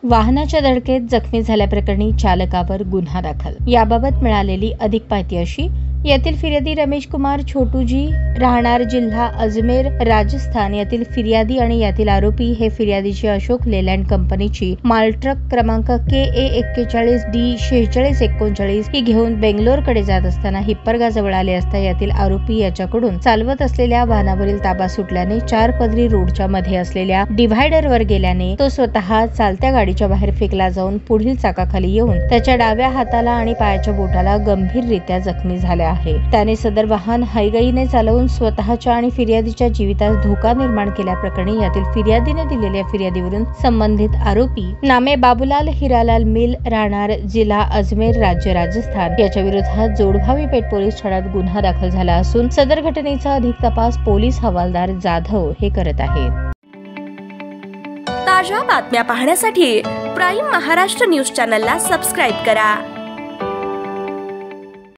वाहनाच्या धडकेत जखमी झाल्याप्रकरणी चालकावर गुन्हा दाखल। याबाबत मिळालेली अधिक माहिती अशी, यातील फिर्यादी रमेश कुमार छोटूजी राहणार जिल्हा अजमेर राजस्थान यातील फिर्यादी आणि यातील आरोपी हे फिर्यादीची अशोक लेलँड कंपनीची मालट्रक क्रमांक KA 41D4639 ही घेऊन बेंगलोरकडे जात असताना हिप्परगाजवळ आले असता यातील आरोपी याच्याकडून चालवत असलेल्या वाहनावरील ताबा सुटल्याने 4 पदरी रोडच्या मध्ये असलेल्या डिव्हायडरवर गेल्याने तो स्वतः चालत्या गाडीच्या बाहेर फेकला जाऊन पुढील चाकाखाली येऊन त्याच्या डाव्या हाताला आणि पायाच्या बोटाला गंभीररित्या जखमी झाला आहे। त्याने सदर वाहन हयगईने चालवून स्वतःच्या आणि फिर्यादीच्या जीवितास धोका निर्माण केल्याप्रकरणी यातील फिर्यादीने दिलेल्या फिर्यादीवरून संबंधित आरोपी नामे बाबूलाल हिरालाल मिल राहणार जिल्हा अजमेर राज्य राजस्थान याच्या विरोधात जोडभावी पेठ पोलीस ठाण्यात गुन्हा दाखल झाला असून सदर घटनेचा अधिक तपास पोलीस हवालदार जाधव हे करत आहेत। ताज्या बातम्या पाहण्यासाठी प्राईम महाराष्ट्र न्यूज चॅनलला सबस्क्राईब करा।